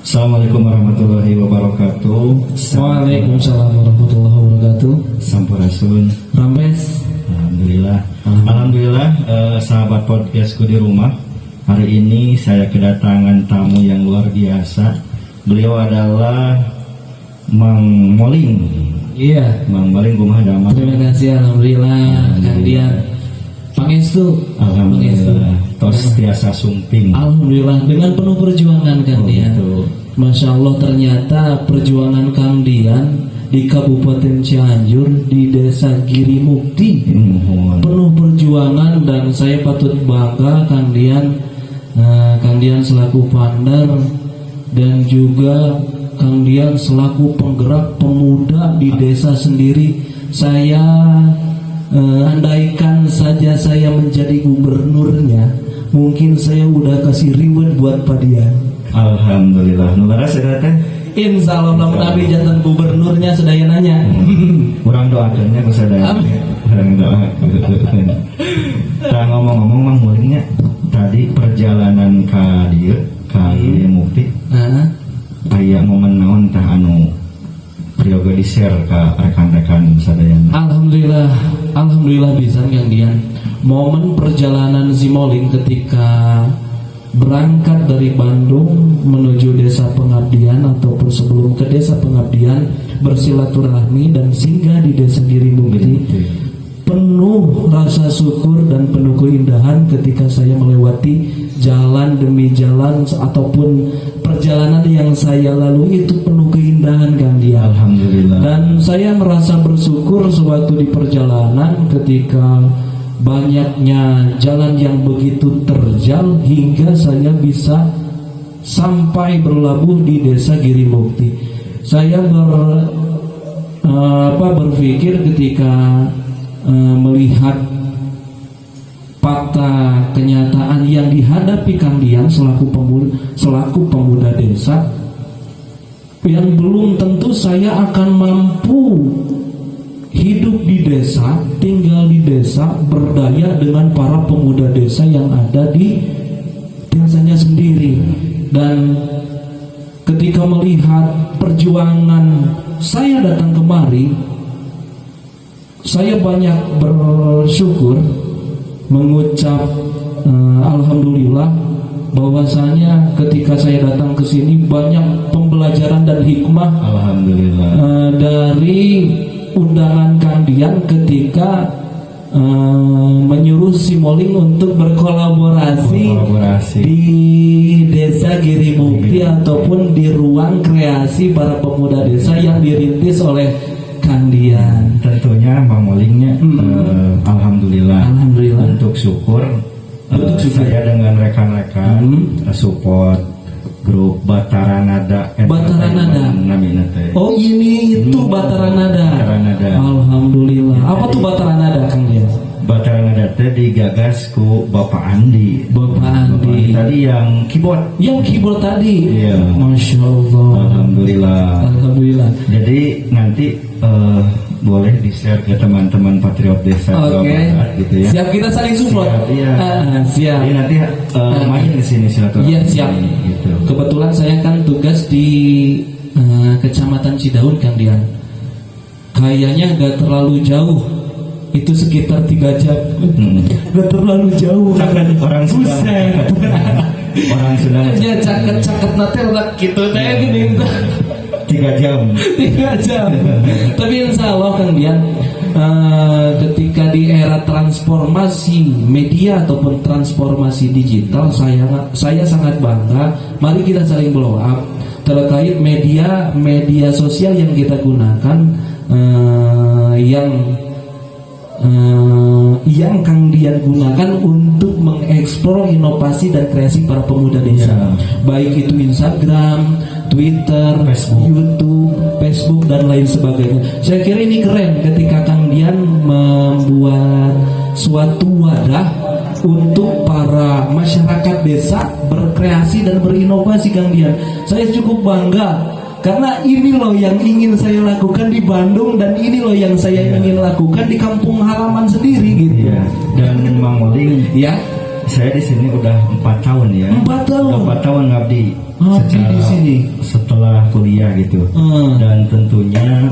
Assalamualaikum warahmatullahi wabarakatuh. Waalaikumsalam warahmatullahi wabarakatuh. Sampurasun. Rames. Alhamdulillah. Alhamdulillah, sahabat podcastku di rumah. Hari ini saya kedatangan tamu yang luar biasa. Beliau adalah Mang Moling. Iya. Mang Moling kumaha damang. Terima kasih. Alhamdulillah. Kandian pangestu. Alhamdulillah. Tos tiasa sumping. Alhamdulillah dengan penuh perjuangan Kandian. Gitu. Masya Allah, ternyata perjuangan Kang Dian di Kabupaten Cianjur di Desa Giri Mukti penuh perjuangan, dan saya patut bangga Kang Dian. Kang Dian selaku founder dan juga Kang Dian selaku penggerak pemuda di desa sendiri. Saya andaikan saja saya menjadi gubernurnya, mungkin saya udah kasih reward buat Pak Dian. Alhamdulillah. Nularas saya teh. Insya Allah namun Nabi jantan gubernurnya sedaya nanya. Kurang doakannya kesadaan. Kurang doakan. Nah, ngomong-ngomong Mang Molingnya tadi perjalanan ka dieu ka Giri Mukti. Aya momen naon tah anu prioga di-share ka rekan-rekan sadayana. Alhamdulillah bisa Kang Dian. Momen perjalanan si Moling ketika berangkat dari Bandung menuju desa pengabdian ataupun sebelum ke desa pengabdian bersilaturahmi dan singgah di desa Giri Mukti, penuh rasa syukur dan penuh keindahan ketika saya melewati jalan demi jalan ataupun perjalanan yang saya lalui itu penuh keindahan Kang Dian. Alhamdulillah. Dan saya merasa bersyukur sewaktu di perjalanan ketika banyaknya jalan yang begitu terjal hingga saya bisa sampai berlabuh di desa Giri Mukti. Saya berpikir ketika melihat fakta kenyataan yang dihadapi Kang Dian selaku pemuda desa, yang belum tentu saya akan mampu hidup di desa, tinggal di desa, berdaya dengan para pemuda desa yang ada di desanya sendiri. Dan ketika melihat perjuangan saya datang kemari, saya banyak bersyukur, mengucap alhamdulillah bahwasanya ketika saya datang ke sini banyak pembelajaran dan hikmah Alhamdulillah dari undangan Kang Dian ketika menyuruh si Moling untuk berkolaborasi di desa Giri Mukti ataupun di ruang kreasi para pemuda desa yang dirintis oleh Kang Dian. Tentunya Mang Molingnya alhamdulillah untuk syukur, saya dengan rekan-rekan support grup Batara Nada. Oh ini itu Batara Nada. Alhamdulillah. Apa tuh Batara Nada Kang Dian? Batara Nada teh digagas ku Bapak Andi. Tadi yang keyboard. Yang keyboard tadi. Iya. Masya Allah. Alhamdulillah. Jadi nanti boleh di-share ke teman-teman Patriot Desa Jawa Barat gitu ya. Siap, kita saling support. Siap. Jadi nanti main ke sini silaturahmi. Iya, siap. Gitu. Kebetulan saya kan tugas di Kecamatan Cidaun Kang Dian. Kayaknya gak terlalu jauh. Itu sekitar 3 jam. Gak terlalu jauh. Orang Sunda. Orang Sunda. Ya caket-caket nanti udah gitu kayak gini. 3 jam. Tapi insya Allah Kang Dian, ketika di era transformasi media ataupun transformasi digital, saya sangat bangga. Mari kita saling blow up terkait media sosial yang kita gunakan, yang Kang Dian gunakan untuk mengeksplor inovasi dan kreasi para pemuda desa, baik itu Instagram, Twitter, YouTube, Facebook dan lain sebagainya. Saya kira ini keren ketika Kang Dian membuat suatu wadah untuk para masyarakat desa berkreasi dan berinovasi Kang Dian. Saya cukup bangga karena ini loh yang ingin saya lakukan di Bandung dan ini loh yang saya ingin lakukan di kampung halaman sendiri gitu. Dan Mang Moling Saya di sini udah 4 tahun ya. 4 tahun. Udah 4 tahun ngabdi. Ngabdi di sini. Setelah kuliah gitu. Dan tentunya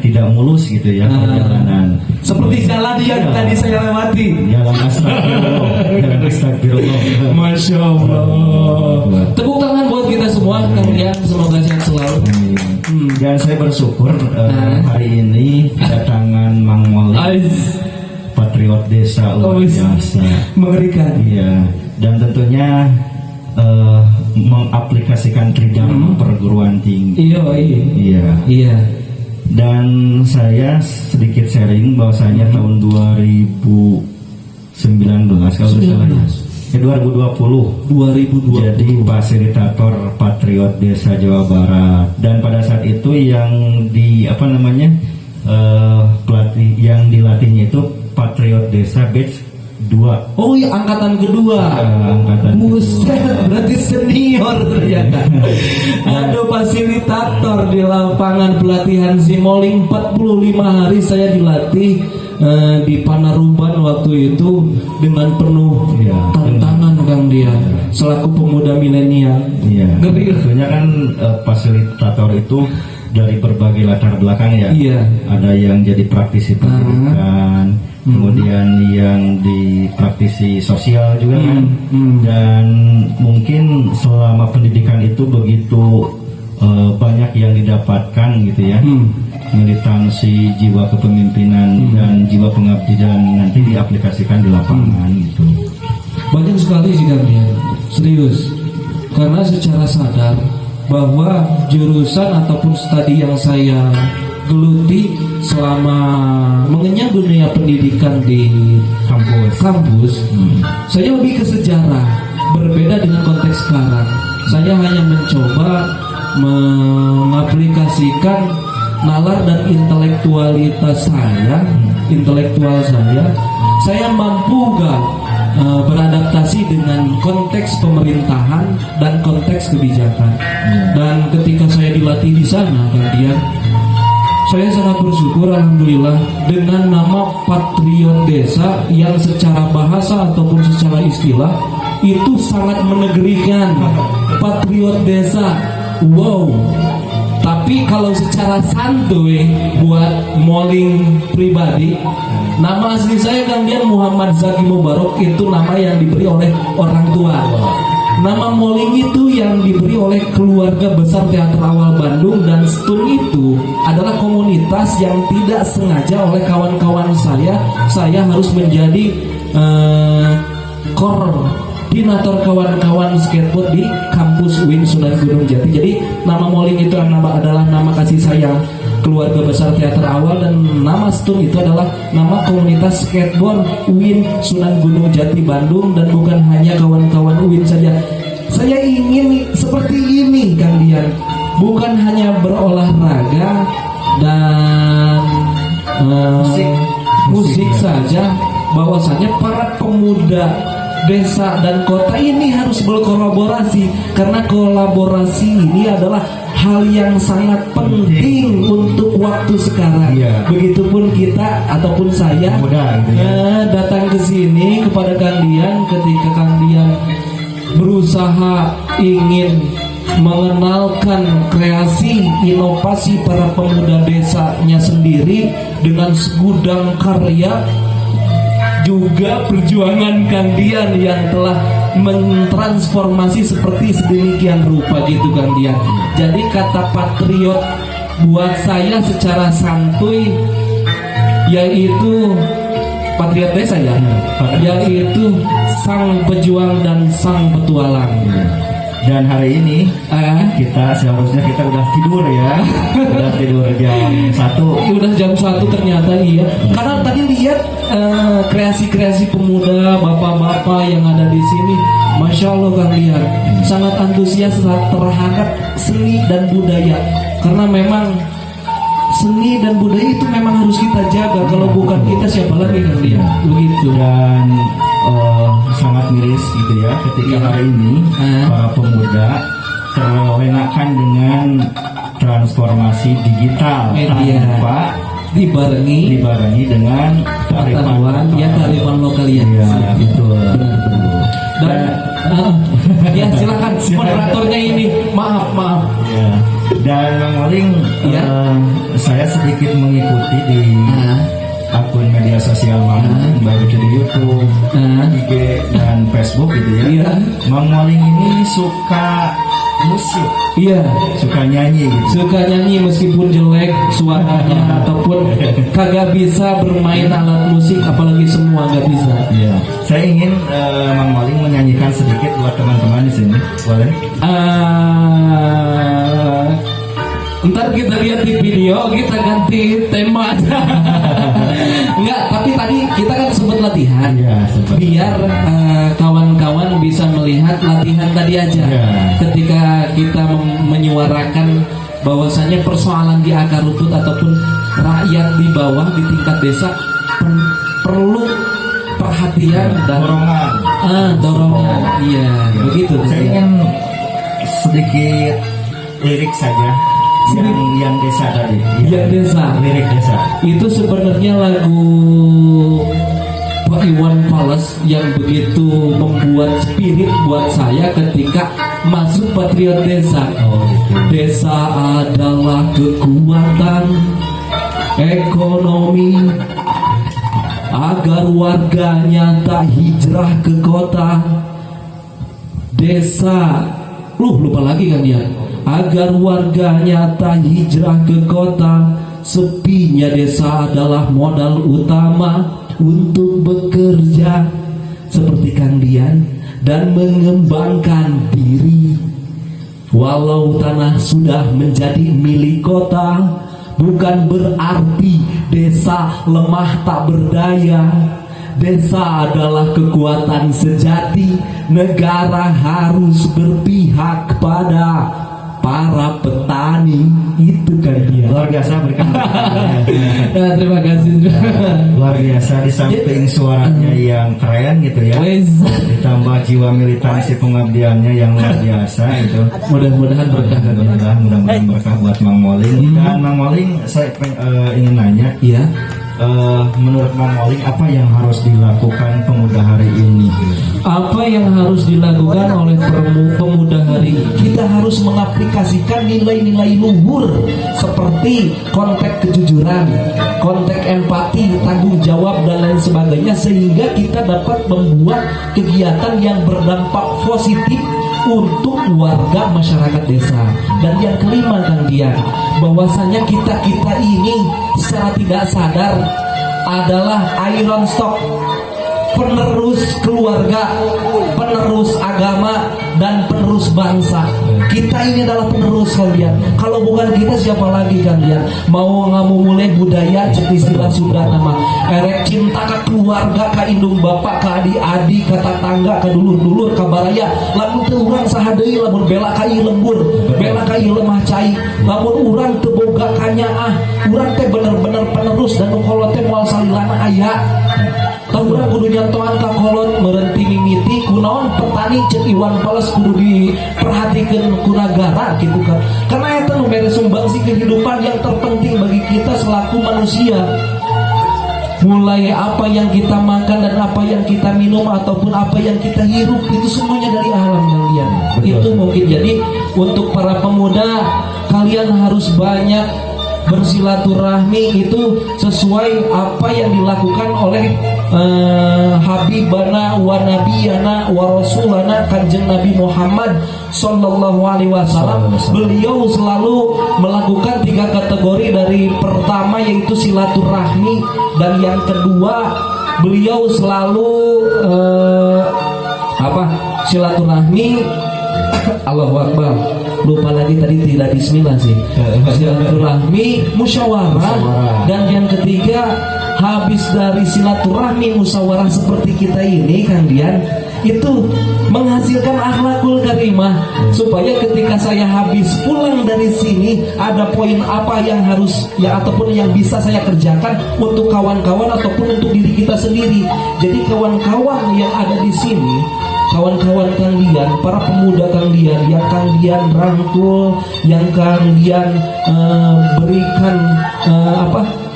tidak mulus gitu ya perjalanan. Seperti jalan yang tadi saya lewati. Jalan astagfirullah. Masya Allah. Tepuk tangan buat kita semua, Kang Dian. Semoga sehat selalu. Dan saya bersyukur hari ini kedatangan Mang Molik, patriot desa luar biasa, mengerikan. Iya. Dan tentunya mengaplikasikan tridharma perguruan tinggi. Iya. Dan saya sedikit sharing bahwasanya tahun 2019 kalau tidak salah ya 2020 jadi fasilitator Patriot Desa Jawa Barat. Dan pada saat itu yang pelatih yang dilatihnya itu Patriot Desa batch 2. Oh iya, angkatan kedua. Buset, berarti senior ternyata. Ada fasilitator di lapangan pelatihan Simoling 45 hari saya dilatih di Panaruban waktu itu dengan penuh tantangan Kang Dian selaku pemuda milenial. Iya. Tentunya kan fasilitator itu dari berbagai latar belakang ya. Iya. Ada yang jadi praktisi pendidikan, kemudian yang di praktisi sosial juga kan. Dan mungkin selama pendidikan itu begitu banyak yang didapatkan gitu ya. Militansi, jiwa kepemimpinan dan jiwa pengabdian nanti diaplikasikan di lapangan gitu. Banyak sekali sih Kang Dian, serius. Karena secara sadar bahwa jurusan ataupun studi yang saya geluti selama mengenyam dunia pendidikan di kampus, saya lebih ke sejarah. Berbeda dengan konteks sekarang. Saya hanya mencoba mengaplikasikan nalar dan intelektual saya mampu gak beradaptasi dengan konteks pemerintahan dan konteks kebijakan. Dan ketika saya dilatih di sana, Dian, saya sangat bersyukur alhamdulillah dengan nama Patriot Desa yang secara bahasa ataupun secara istilah itu sangat menegerikan. Patriot Desa, wow. Tapi kalau secara santuy buat Moling pribadi, nama asli saya Kang Dian Muhammad Zaki Mubarok, itu nama yang diberi oleh orang tua. Nama Moling itu yang diberi oleh keluarga besar Teater Awal Bandung. Dan Stun itu adalah komunitas yang tidak sengaja oleh kawan-kawan saya harus menjadi koordinator kawan-kawan skateboard di kampus UIN Sunan Gunung Jati. Jadi nama Moling itu adalah nama kasih sayang keluarga besar Teater Awal, dan nama Stun itu adalah nama komunitas skateboard UIN Sunan Gunung Jati Bandung. Dan bukan hanya kawan-kawan UIN saja, saya ingin seperti ini Kang Dian, bukan hanya berolahraga dan musik saja, bahwasanya para pemuda desa dan kota ini harus berkolaborasi, karena kolaborasi ini adalah hal yang sangat penting untuk waktu sekarang. Begitupun kita ataupun saya datang ke sini kepada Kang Dian ketika Kang Dian berusaha ingin mengenalkan kreasi inovasi para pemuda desanya sendiri dengan segudang karya, juga perjuangan Kang Dian yang telah mentransformasi seperti sedemikian rupa gitu Kang Dian. Jadi kata patriot buat saya secara santuy yaitu patriot desa yaitu sang pejuang dan sang petualang. Dan hari ini seharusnya kita udah tidur ya. Udah tidur jam 1. Udah jam 1 ternyata iya. Karena tadi lihat kreasi-kreasi pemuda, bapak-bapak yang ada di sini, Masya Allah Kang Dian, sangat antusias terhadap seni dan budaya. Karena memang seni dan budaya itu memang harus kita jaga. Kalau bukan kita siapa lagi Kang Dian? Begitu. Dan sangat miris gitu ya ketika hari ini para pemuda terlenakan dengan transformasi digital tanpa dibarengi dengan pengetahuan kearifan lokal ya. Itu. Dan ya silakan moderatornya ini. Maaf. Ya. Dan Mang Moling, saya sedikit mengikuti di akun media sosial Mang Moling, baik itu di YouTube, IG dan Facebook gitu ya. Iya. Mang Moling ini suka musik, suka nyanyi gitu. Suka nyanyi meskipun jelek suaranya ataupun kagak bisa bermain alat musik, apalagi semua nggak bisa. Iya. Saya ingin Mang Moling menyanyikan sedikit buat teman-teman di sini, boleh? Ntar kita lihat di video, kita ganti tema aja. Enggak, tapi tadi kita kan sempat latihan. Biar kawan-kawan bisa melihat latihan tadi aja. Ketika kita menyuarakan bahwasannya persoalan di akar rumput ataupun rakyat di bawah di tingkat desa perlu perhatian dan dorongan. Iya, begitu. Saya ingin sedikit lirik saja. Yang desa tadi. Yang desa. Lirik desa. Itu sebenarnya lagu Pak Iwan Fals yang begitu membuat spirit buat saya ketika masuk Patriot Desa. Desa adalah kekuatan ekonomi agar warganya tak hijrah ke kota. Desa, lupa lagi kan dia. Agar warganya tak hijrah ke kota, sepinya desa adalah modal utama untuk bekerja seperti Kang Dian dan mengembangkan diri. Walau tanah sudah menjadi milik kota, bukan berarti desa lemah tak berdaya. Desa adalah kekuatan sejati. Negara harus berpihak pada para petani. Itu kan dia. Luar biasa berikan. Terima kasih. Luar biasa, di samping suaranya yang keren gitu ya, ditambah jiwa militansi pengabdiannya yang luar biasa itu. Mudah-mudahan berkah. Mudah-mudahan berkah buat Mang Moling. Dan Mang Moling, saya ingin nanya, menurut Mang Moling apa yang harus dilakukan pemuda hari ini? Apa yang harus dilakukan oleh pemuda hari ini? Kita harus mengaplikasikan nilai-nilai luhur seperti konteks kejujuran, konteks empati, tanggung jawab dan lain sebagainya, sehingga kita dapat membuat kegiatan yang berdampak positif untuk warga masyarakat desa. Dan yang kelima Kang Dian, bahwasanya kita ini secara tidak sadar adalah iron stock, penerus keluarga, penerus agama, dan penerus bangsa. Kita ini adalah penerus kalian. Kalau bukan kita siapa lagi kalian? Mau ngamu mulai budaya cek istilah Sunda nama erek cinta ke keluarga, ke indung bapak, ke adik-adik, ke tetangga, ke dulur-dulur, ke baraya. Lamun teu urang sahadeui lamun bela ka ieu lembur, bela ka ieu lemah cai. Lamun urang teu boga kanyaah, urang teh bener-bener penerus dan nu kolot teh moal salilana aya. Tah urang kudu nyantoan ka kolot merenti mimiti kunaon petani cek Iwan Fals kudu diperhatikeun ku nagara gitu kan. Karena eta nu mere sumbangsi kehidupan yang terpenting bagi kita selaku manusia. Mulai apa yang kita makan dan apa yang kita minum ataupun apa yang kita hirup itu semuanya dari alam kalian. Itu mungkin jadi untuk para pemuda, kalian harus banyak bersilaturahmi itu sesuai apa yang dilakukan oleh Habibana wa Nabiyana wa Rasulana Kanjeng Nabi Muhammad Sallallahu Alaihi Wasallam. Beliau selalu melakukan 3 kategori. Dari pertama yaitu silaturahmi, dan yang kedua beliau selalu silaturahmi. Allahu Akbar, lupa lagi tadi, tidak bismillah sih. Silaturahmi, musyawarah, dan yang ketiga habis dari silaturahmi musyawarah seperti kita ini Kang Dian, itu menghasilkan akhlakul karimah, supaya ketika saya habis pulang dari sini ada poin apa yang harus ataupun yang bisa saya kerjakan untuk kawan-kawan ataupun untuk diri kita sendiri. Jadi kawan-kawan yang ada di sini, kawan-kawan Kang Dian, para pemuda Kang Dian, yang Kang Dian rangkul, yang Kang Dian berikan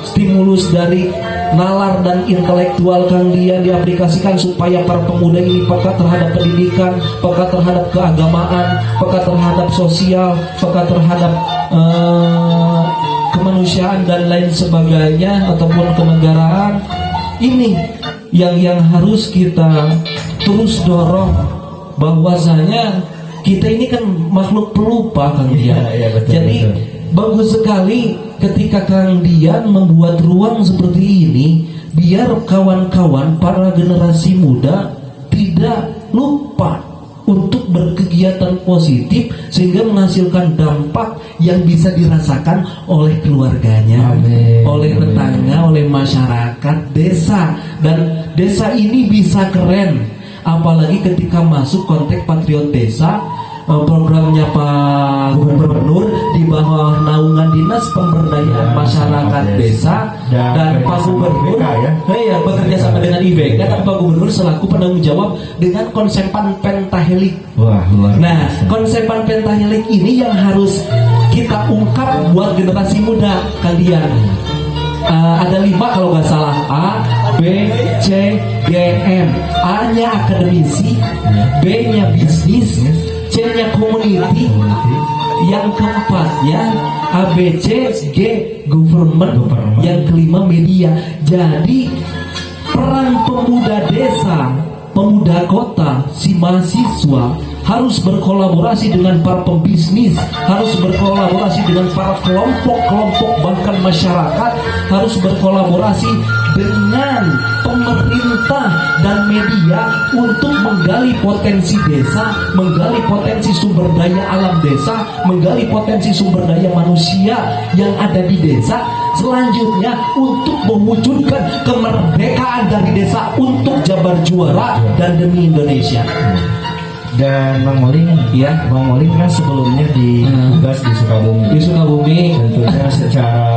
stimulus dari nalar dan intelektual Kang Dian diaplikasikan supaya para pemuda ini peka terhadap pendidikan, peka terhadap keagamaan, peka terhadap sosial, peka terhadap kemanusiaan dan lain sebagainya ataupun kenegaraan. Ini yang harus kita terus dorong, bahwasanya kita ini kan makhluk pelupa Kang Dian. Betul, jadi betul. Bagus sekali ketika Kang Dian membuat ruang seperti ini, biar kawan-kawan para generasi muda tidak lupa untuk berkegiatan positif sehingga menghasilkan dampak yang bisa dirasakan oleh keluarganya, Amin. oleh tetangga, oleh masyarakat desa. Dan desa ini bisa keren, apalagi ketika masuk konteks patriot desa. Programnya Pak Gubernur di bawah naungan Dinas Pemberdayaan Masyarakat Desa dan Pak Gubernur bekerja sama dengan IBK dan Pak Gubernur selaku penanggung jawab dengan konsepan pentahelik. Nah, konsepan pentahelik ini yang harus kita ungkap buat generasi muda kalian. Ada 5 kalau nggak salah, A, B, C, D, M. A-nya akademisi, B-nya bisnis, C-nya community, yang keempatnya ABC, G, government, yang kelima media. Jadi peran pemuda desa, pemuda kota, si mahasiswa harus berkolaborasi dengan para pembisnis, harus berkolaborasi dengan para kelompok-kelompok bahkan masyarakat, harus berkolaborasi dengan pemerintah dan media untuk menggali potensi desa, menggali potensi sumber daya alam desa, menggali potensi sumber daya manusia yang ada di desa. Selanjutnya untuk mewujudkan kemerdekaan dari desa untuk Jabar juara dan demi Indonesia. Dan Bang Moling, ya, Bang Moling kan sebelumnya ditugas di Sukabumi. Di Sukabumi, tentunya secara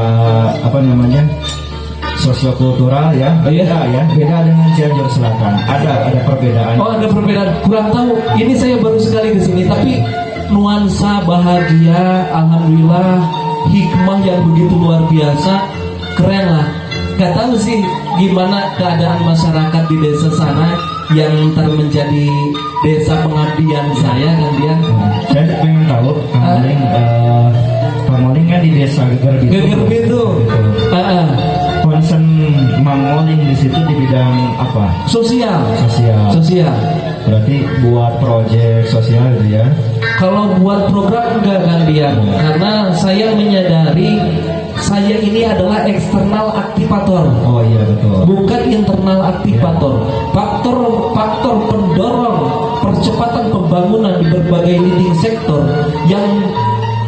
sosiokultural ya, beda dengan Cianjur Selatan. Ada perbedaan. Oh, ada perbedaan. Kurang tahu. Ini saya baru sekali ke sini, tapi nuansa bahagia, alhamdulillah, hikmah yang begitu luar biasa, keren lah. Gak tahu sih gimana keadaan masyarakat di desa sana yang ntar menjadi desa pengabdian saya kan dia. Saya pengen tahu Bang Moling kan di desa Geger Bitu. Concern Bang Moling di situ di bidang apa? Sosial. Berarti buat proyek sosial gitu ya? Kalau buat program enggak kan dia, karena saya menyadari saya ini adalah eksternal aktivator. Oh iya betul. Bukan internal aktivator. Faktor pendorong percepatan pembangunan di berbagai leading sektor yang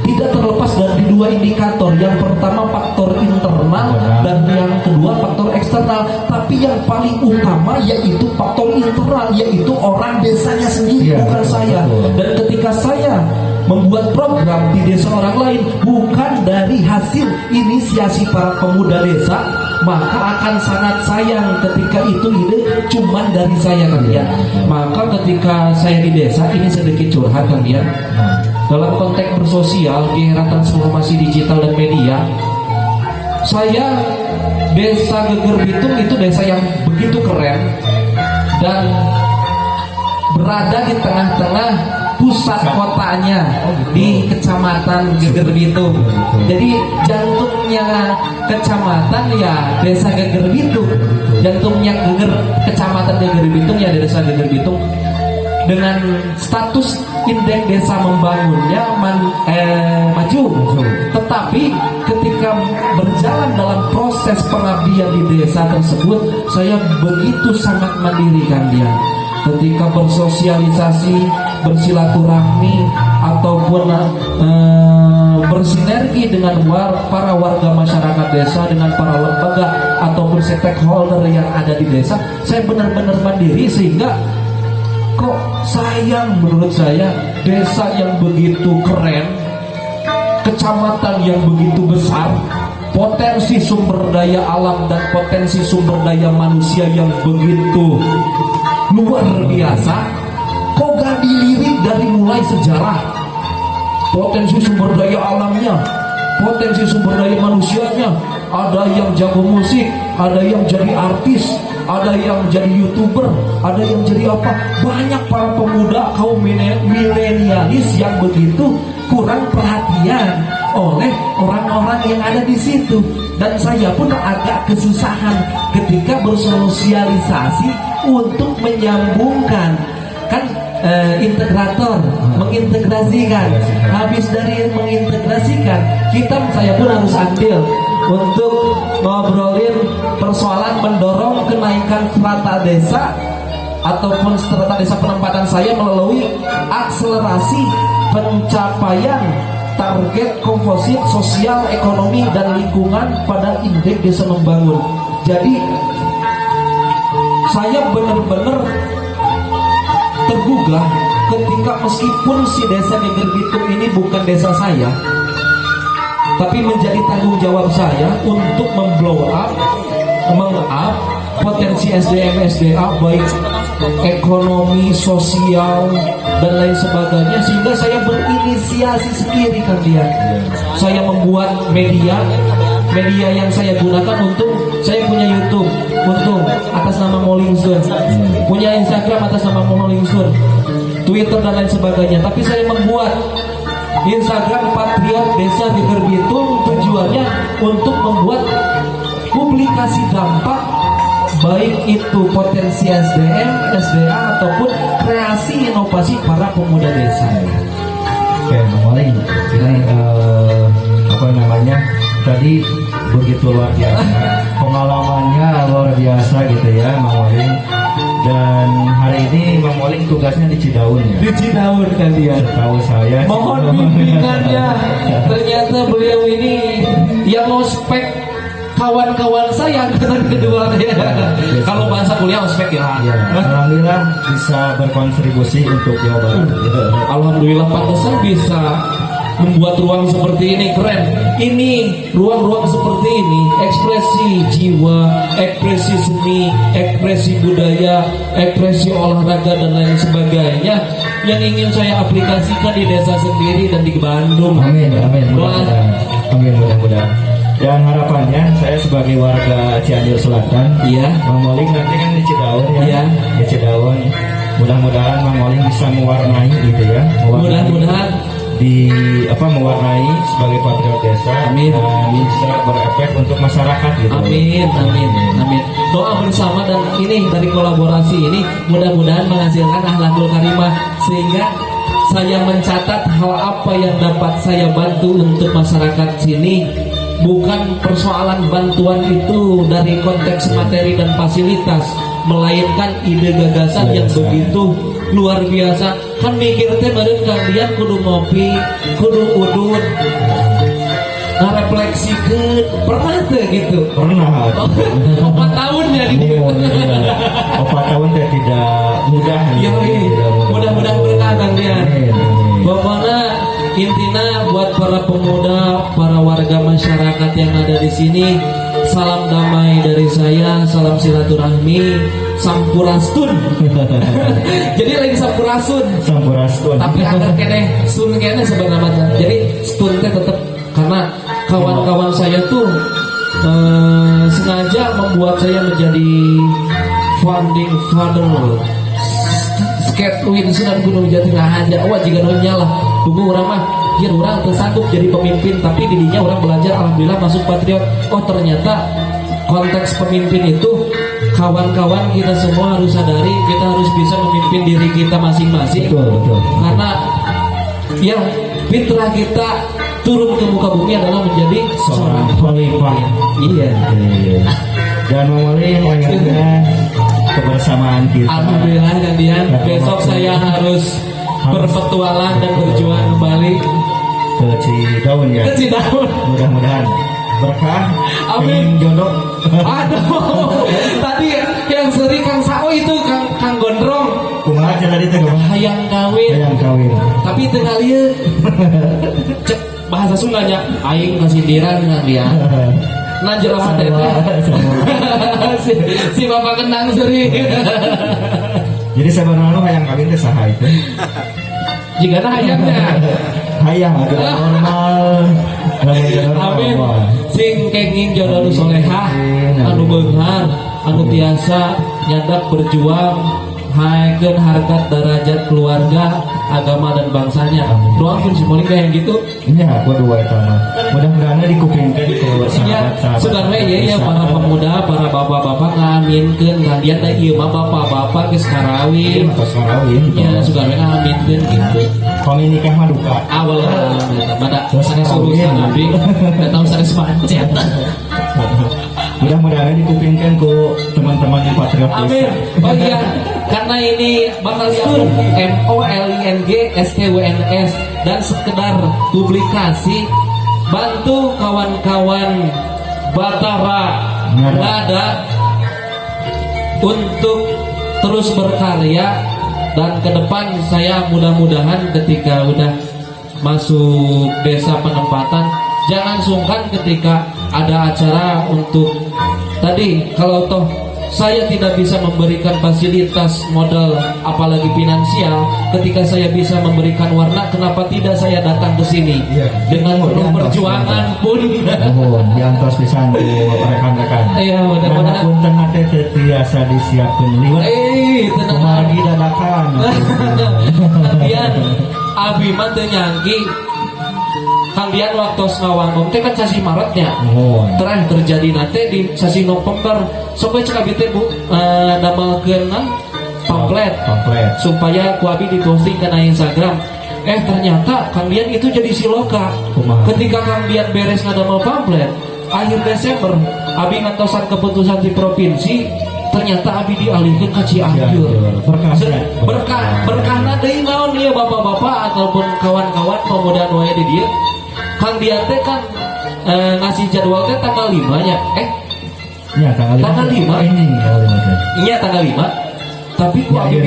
tidak terlepas dari 2 indikator. Yang pertama faktor internal dan yang kedua faktor eksternal. Tapi yang paling utama yaitu faktor internal, yaitu orang desanya sendiri, bukan saya. Dan ketika saya membuat program di desa orang lain bukan dari hasil inisiasi para pemuda desa, maka akan sangat sayang ketika itu ide cuman dari saya kan ya. Maka ketika saya di desa ini sedikit curhat kan ya, dalam konteks bersosial di era transformasi digital dan media, saya desa Geger Bitung itu desa yang begitu keren dan berada di tengah-tengah pusat kotanya di kecamatan Geger Bitung. Jadi jantungnya kecamatan ya desa Geger Bitung, jantungnya kecamatan Geger Bitung ya desa Geger Bitung. Dengan status indeks desa membangunnya maju. Tetapi ketika berjalan dalam proses pengabdian di desa tersebut, saya begitu sangat mandiri kan dia. Ketika bersosialisasi, bersilaturahmi ataupun bersinergi dengan para warga masyarakat desa, dengan para lembaga ataupun stakeholder yang ada di desa, saya benar-benar mandiri. Sehingga kok sayang menurut saya desa yang begitu keren, kecamatan yang begitu besar, potensi sumber daya alam dan potensi sumber daya manusia yang begitu luar biasa, kok gak dilirik dari mulai sejarah, potensi sumber daya alamnya, potensi sumber daya manusianya, ada yang jago musik, ada yang jadi artis, ada yang jadi YouTuber, ada yang jadi apa. Banyak para pemuda kaum milenialis yang begitu kurang perhatian oleh orang-orang yang ada di situ. Dan saya pun agak kesusahan ketika bersosialisasi untuk menyambungkan kan integrator mengintegrasikan. Habis dari mengintegrasikan, saya pun harus andil untuk ngobrolin persoalan mendorong kenaikan strata desa ataupun strata desa penempatan saya melalui akselerasi pencapaian target komposit sosial, ekonomi, dan lingkungan pada indeks desa membangun. Jadi saya benar-benar tergugah ketika meskipun si desa Geger Bitung ini bukan desa saya, tapi menjadi tanggung jawab saya untuk memblow up, meng-up potensi SDM-SDA baik ekonomi, sosial, dan lain sebagainya, sehingga saya berinisiasi sendiri kan dia. Saya membuat media yang saya gunakan untuk saya punya YouTube untuk atas nama Moling Sun, punya Instagram atas nama Moling Sun, Twitter dan lain sebagainya. Tapi saya membuat Instagram Patriot Desa Geger Bitung tujuannya untuk membuat publikasi dampak baik itu potensi SDM, SDA ataupun kreasi inovasi para pemuda desa. Oke, Bang Moling, ini apa namanya? Tadi begitu luar biasa, pengalamannya luar biasa gitu ya, Bang Moling. Dan hari ini Bang Moling tugasnya di Cidaun ya. Di Cidaun kalian. Setahu saya. Mohon bimbingannya. Ternyata beliau ini yang ospek kawan-kawan saya angkatan kedua ya. Kalau bahasa kuliah ospek ya. Alhamdulillah bisa berkontribusi untuk Jawa Barat. Alhamdulillah pantesan bisa membuat ruang seperti ini keren. Ini ruang-ruang seperti ini, ekspresi jiwa, ekspresi seni, ekspresi budaya, ekspresi olahraga dan lain sebagainya yang ingin saya aplikasikan di desa sendiri dan di Bandung. Amin, amin. Amin, mudah-mudahan. Dan harapannya saya sebagai warga Cianjur Selatan, iya, Bang Moling nanti kan di Cidaun ya, iya, di Cidaun. Mudah-mudahan Bang Moling bisa mewarnai gitu ya, mudah-mudahan mewarnai sebagai patriot desa. Amin. Dan bisa berefek untuk masyarakat gitu. Amin, amin, amin. Doa bersama dan ini dari kolaborasi ini mudah-mudahan menghasilkan akhlakul karimah sehingga saya mencatat hal apa yang dapat saya bantu untuk masyarakat sini. Bukan persoalan bantuan itu dari konteks materi dan fasilitas, melainkan ide gagasan yang begitu luar biasa. Kan mikir teh meureun kalian kudu ngopi, kudu udut, ngarefleksikeun pernah teh gitu. Pernah. 4 tahun ya di dia. 4 tahun teh tidak mudah. Ya, mudah-mudahan berkah Kang Dian. Pokoknya intinya buat para pemuda, para warga masyarakat yang ada di sini, salam damai dari saya, salam silaturahmi, sampurastun. Jadi lain sampurasun. Sampurastun. Tapi agar kene sun kene sebenarnya. Jadi stun teh tetap karena kawan-kawan saya tuh sengaja membuat saya menjadi founding father. Skate Winson Gunung Jati ngahanja wah jika nyala tunggu orang mah dia orang tersanggup jadi pemimpin tapi didinya orang belajar alhamdulillah masuk patriot. Oh ternyata konteks pemimpin itu kawan-kawan kita semua harus sadari kita harus bisa memimpin diri kita masing-masing. Betul. Karena ya fitrah kita turun ke muka bumi adalah menjadi seorang khalifah. Iya. Dan Moling akhirnya kebersamaan kita. Alhamdulillah Gandian. Besok saya harus berpetualang dan berjuang kembali ke Cidaun ya. Ke Cidaun. Mudah-mudahan berkah. Amin. Jodoh. Aduh. Tadi yang sering Kang Sao itu Kang Gondrong. Kumaha aja tadi teh hayang kawin. Tapi tengah lieu. Cek bahasa Sundanya aing kasindiran Kang dia. Nah jelas teh. Si Bapak kenang sering. Jadi sebenarnya hayang kawin teh saha itu? Jika hayangnya Hayang adalah normal. Amin. Sing kenging jodoh nu solehah, anu beunghar, anu biasa nyandak berjuang haekeun harkat derajat keluarga, agama dan bangsanya. Doakeun si Moling kayak gitu. Nya aku dua eta mah. Mudah-mudahan dikupingkeun ku sahabat-sahabat. Sebenarnya ya para pemuda, para bapak-bapak ngaminkeun kalian da ieu mah bapak-bapak geus karawin. Tos karawin. Ya sugarwe ngaminkeun gitu. Kami nikah mah duka. Awal mana sanes urusan abdi, enggak tahu sanes macet. Mudah-mudahan dikupingkan ku teman-teman di Patriot Desa. Amin. Oh iya, karena ini bakal diupload MOLING-STWNS dan sekedar publikasi, bantu kawan-kawan Batara Ngada untuk terus berkarya, dan ke depan saya mudah-mudahan ketika udah masuk desa penempatan, jangan sungkan ketika ada acara untuk tadi, kalau toh saya tidak bisa memberikan fasilitas modal apalagi finansial, ketika saya bisa memberikan warna, kenapa tidak saya datang ke sini dengan penuh perjuangan pun. Diantos pisan ku rekan-rekan. Iya, mudah-mudahan punten nate teu tiasa disiapkeun liwat. Tenang lagi dadakan. Kemudian abi mah teu nyangki kalian waktu ngawanggung teh kan sasi Maretnya. Terakhir terjadi nate di sasi November. Sampai cek abi teh Bu damelkeun pamflet supaya ku abi diposting ke Instagram. Ternyata Kang Dian itu jadi siloka. Ketika Kang Dian beres ngadamel pamflet akhir Desember, abi ngantosan keputusan di provinsi, ternyata abi dialihkan ke Cianjur. Berkahna deui naon ieu bapak-bapak ataupun kawan-kawan pemuda nu aya di dieu. Kang Dian teh kan ngasih jadwal teh tanggal 5 nya. Ya, tanggal 5 ini. Iya, tanggal 5. Tapi ku abi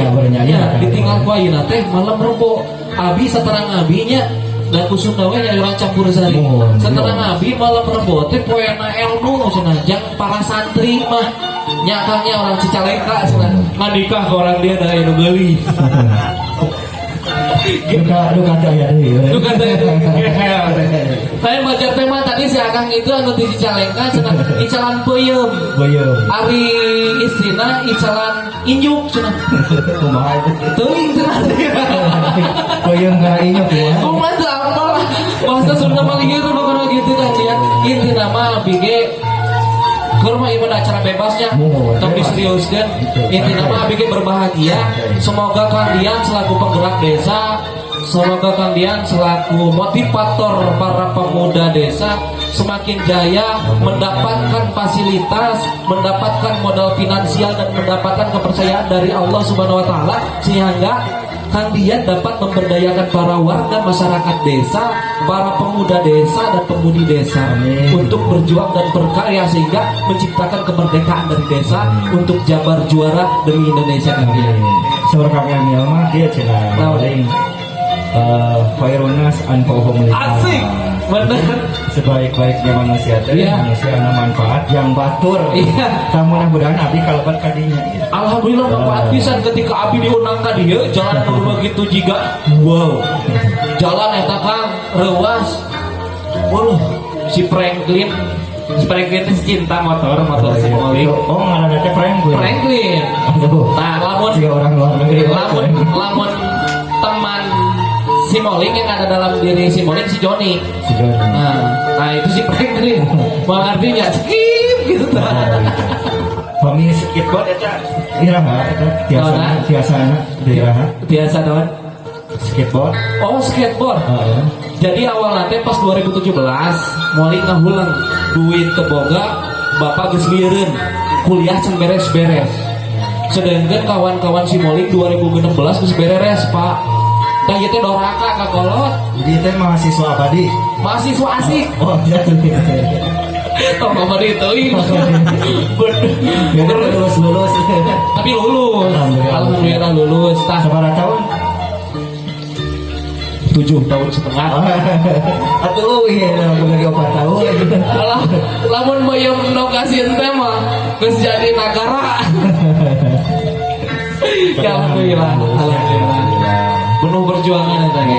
ditinggal ku ayeuna teh malam Rebo. Abi saterang abinya dan kusunda we nya urang campur sari. Saterang abi malam Rebo teh poena ilmu cenah jang para santri mah nya kangnya orang Cicalengka cenah nganikah ke orang dia da anu geuli. Duka teh deui. Duka teh. Saya baca tema tadi si Akang itu anu di Cicalengka cenah icalan peuyeum. Ari istrina icalan injuk cenah. Kumaha itu? Teuing cenah. Peuyeum ka injuk kumaha? Kumaha teu apal. Bahasa Sunda mah gitu bakal gitu kan dia. Inti nama abge kurma ieu acara bebasnya. Tapi seriuskeun. Inti nama abge berbahagia. Semoga kalian selaku penggerak desa, semoga kalian selaku motivator para pemuda desa semakin jaya mendapatkan fasilitas, mendapatkan modal finansial dan mendapatkan kepercayaan dari Allah Subhanahu wa taala, sehingga kalian dapat memberdayakan para warga masyarakat desa, para pemuda desa dan pemudi desa. Untuk berjuang dan berkarya sehingga menciptakan kemerdekaan dari desa untuk Jabar juara demi Indonesia kalian. Seberkah mah dia cenah paling Khairunas anfa'uhum lillah. Asik, bener. Sebaik-baiknya manusia teh manusia anu manfaat yang batur. Iya. Mudah-mudahan abdi kalebat ka dinya. Alhamdulillah manfaat pisan ketika abdi diundang ka dieu, jalan anu begitu jiga. Wow. Jalan eta Kang reuas. Waduh, si Franklin teh cinta motor si Moling. Oh, ngaranna teh Franklin. Aduh. Nah, lamun orang luar negeri. Lamun teman si Moling yang ada dalam diri si Moling si Joni. Nah itu si Franklin. Mau artinya skip gitu ta. Family skateboard eta iraha eta biasa naon? Skateboard. Oh, skateboard. Jadi awal nanti pas 2017 Moling ngahulang duit teboga, bapak geus lieureun kuliah can beres-beres. Sedangkan kawan-kawan si Moling 2016 geus beres, Pak. Tah ieu teh doraka ka kolot. Jadi teh mahasiswa abadi. Mahasiswa asik. Oh, jatuh. Tong abadi teuing. Bener lulus. Tapi lulus. Alhamdulillah lulus. Tah sabaraha tahun? 7 tahun setengah. Atuh leuwih lagi 4 tahun. Lamun bayam lokasi teh mah geus jadi nagara. Ya alhamdulillah. Penuh perjuangan tadi.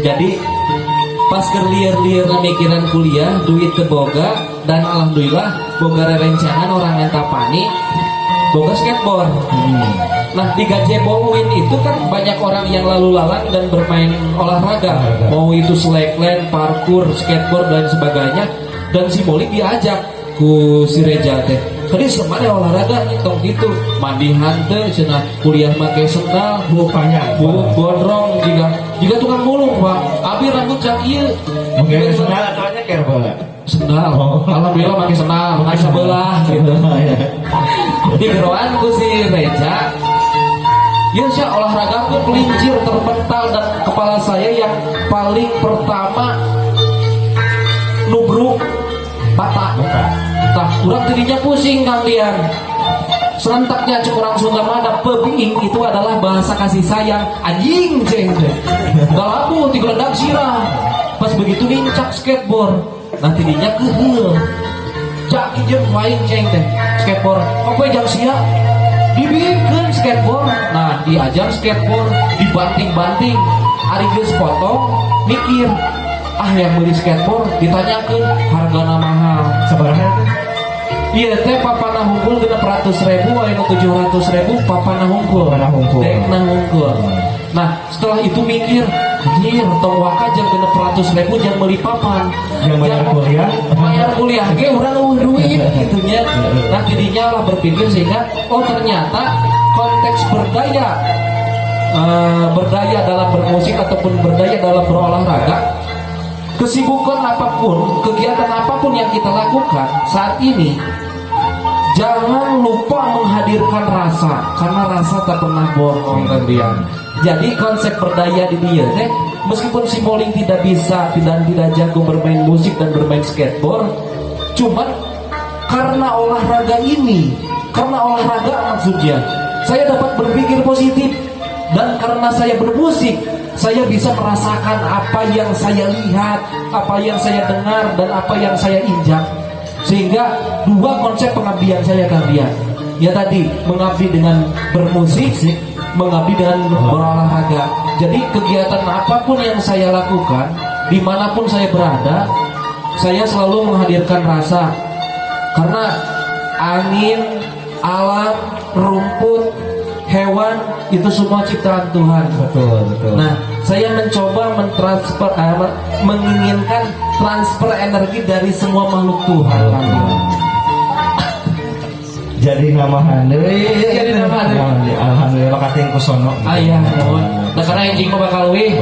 Jadi pas liar-liar mikiran kuliah, duit teboga, dan alhamdulillah boga rerencangan orang yang tapani boga skateboard. Nah di gazebo UIN itu kan banyak orang yang lalu lalang dan bermain olahraga, mau itu slackline, parkour, skateboard dan sebagainya. Dan si Moli diajak ku si Reja teh, tadi semana olahraga tong gitu, mandi hante, cenah kuliah make sendal, Bukanya gondrong juga tukang bulung pak, abi rambut cak ieu, mungkin sendal ataunya kayak bola. sendal, alhamdulillah pakai sendal, pakai sebelah gitu. Di geroan ku si Reja, ya sih olahraga pun kelincir terpental dan kepala saya yang paling pertama nubruk patah. Tah kurang tadinya pusing kalian. Serentaknya cek orang Sunda mana pebiing itu adalah bahasa kasih sayang anjing ceng. Galabu tigeledak sirah. Pas begitu nincak skateboard. Nah tadinya keheul. Jak ijeun main ceng teh skateboard. Apa jang sia? Dibikin skateboard. Nah diajar skateboard, dibanting-banting. Ari geus potong mikir yang beli skateboard ditanyakan hargana mahal Sebenarnya itu iya teh papana hungkul 600.000 anu 700.000 papana hungkul dekna hungkul. Nah setelah itu mikir tong waka jang 600.000 jang beli papan yang bayar kuliah ge urang duit gitunya. Nah jadinya lah berpikir sehingga ternyata konteks berdaya dalam bermusik ataupun berdaya dalam berolahraga, kesibukan apapun, kegiatan apapun yang kita lakukan saat ini, jangan lupa menghadirkan rasa, karena rasa tak pernah bohong kalian. Jadi konsep berdaya di dia teh, meskipun si Moling tidak bisa dan tidak jago bermain musik dan bermain skateboard, cuman karena olahraga ini, karena olahraga maksudnya, saya dapat berpikir positif. Dan karena saya bermusik, saya bisa merasakan apa yang saya lihat, apa yang saya dengar, dan apa yang saya injak. Sehingga dua konsep pengabdian saya kalian, ya tadi mengabdi dengan bermusik, mengabdi dengan berolahraga. Jadi kegiatan apapun yang saya lakukan, dimanapun saya berada, saya selalu menghadirkan rasa. Karena angin, alam, rumput, hewan itu semua ciptaan Tuhan. betul. Nah, saya mencoba menginginkan transfer energi dari semua makhluk Tuhan. Jadi nama handeuy. Alhamdulillah kating kusono. Aya nuhun. Da kana enjing mah bakal we.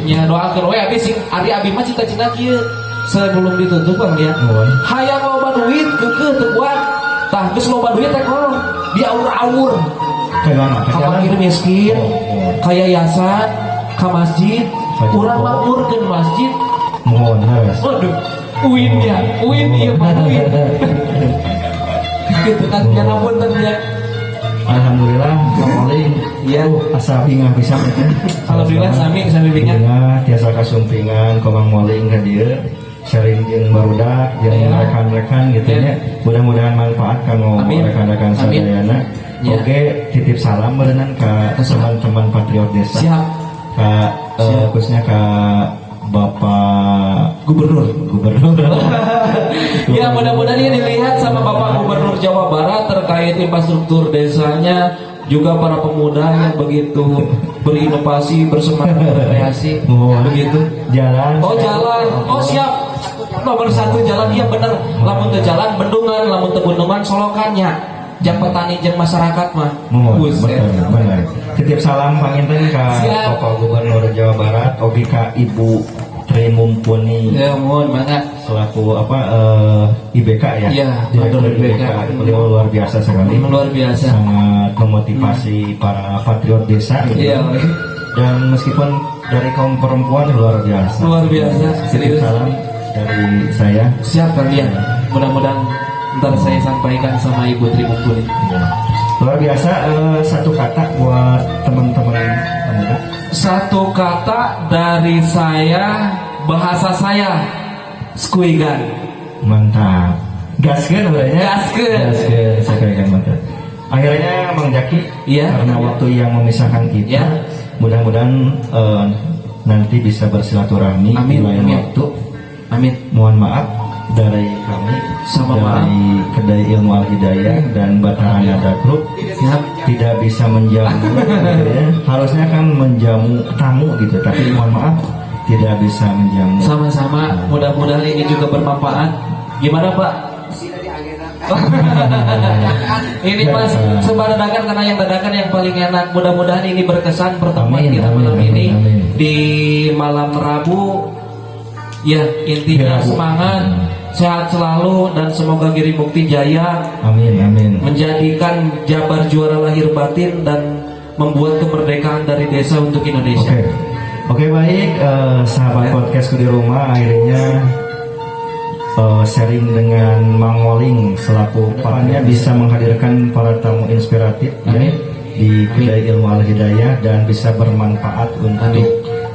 Nya doakeun we abi sing abi mah cita-cita kieu sebelum ditutup Bang ya. Hayang loba duit keukeuh teu kuat. Tah geus loba duit teh kong diaur-aur. Fakir miskin, kaya yayasan, ke masjid, kurang makmurkeun masjid. Mohon harus. Waduh, UIN ya, UIN iya Pak UIN. Gitu kan, jangan punten ya. Alhamdulillah, Moling, iya, asa bingang pisan teh. Alhamdulillah sami bingang. Tiasa kasumpingan Komang Moling ka dieu. Sharing jeung barudak jeung rekan-rekan gitu nya. Mudah-mudahan manfaat kanggo rekan-rekan sadayana. Oke, titip salam berenang ke teman-teman Patriot Desa. Siap. Khususnya ke Bapak Gubernur. Ya mudah-mudahan ini dilihat sama Bapak Gubernur Jawa Barat terkait infrastruktur desanya, juga para pemuda yang begitu berinovasi, bersemangat berkreasi. Begitu. Jalan. Siap. Nomor 1 jalan, iya bener. Lamun teu jalan bendungan, lamun teu bendungan solokannya. Jang petani jang masyarakat mah. Bener. Titip salam panginten ka Bapak Gubernur Jawa Barat, ogi ka Ibu Tri Mumpuni. Ya mohon banget. Selaku IBK ya. Iya, Direktur IBK. Beliau luar biasa sekali. Luar biasa. Sangat memotivasi para patriot desa. Iya. Dan meskipun dari kaum perempuan luar biasa. Luar biasa. Titip salam dari saya. Siap kalian. Mudah-mudahan ntar saya sampaikan sama Ibu Tri Mumpuni. Luar biasa. Satu kata buat teman-teman pemuda. Satu kata dari saya, bahasa saya, skuigan. Mantap. Gaskeun urangnya. Gaskeun. Saya kira mantap. Akhirnya Bang Jaki, iya, karena waktu yang memisahkan kita, mudah-mudahan nanti bisa bersilaturahmi di lain waktu. Amin. Mohon maaf dari kami Sama dari Kedai Ilmu Al Hidayah dan Bataan Nada Group tidak bisa menjamu gitu ya. Harusnya kan menjamu tamu gitu, tapi mohon maaf tidak bisa menjamu. Sama-sama, mudah-mudahan ini juga bermanfaat. Gimana Pak? Ini Mas sebar dadakan, karena yang dadakan yang paling enak. Mudah-mudahan ini berkesan pertemuan kita malam ini di malam Rabu. Ya, intinya semangat, sehat selalu, dan semoga Giri Mukti jaya. Amin, amin. Menjadikan Jabar juara lahir batin dan membuat kemerdekaan dari desa untuk Indonesia. Oke, baik, sahabat podcast di rumah, akhirnya sharing dengan Mang Moling selaku perannya bisa menghadirkan para tamu inspiratif ya, di Kedai Ilmu Al Hidayah dan bisa bermanfaat untuk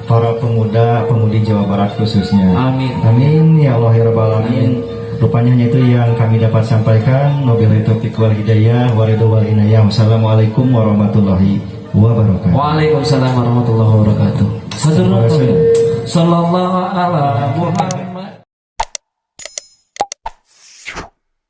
para pemuda-pemudi Jawa Barat khususnya. Amin. Amin ya Allah ya Rabbal Alamin. Rupanya hanya itu yang kami dapat sampaikan. Wabillahi taufiq wal hidayah wa ridho wal inayah. Wassalamualaikum warahmatullahi wabarakatuh. Waalaikumsalam warahmatullahi wabarakatuh. Sallallahu alaihi Muhammad.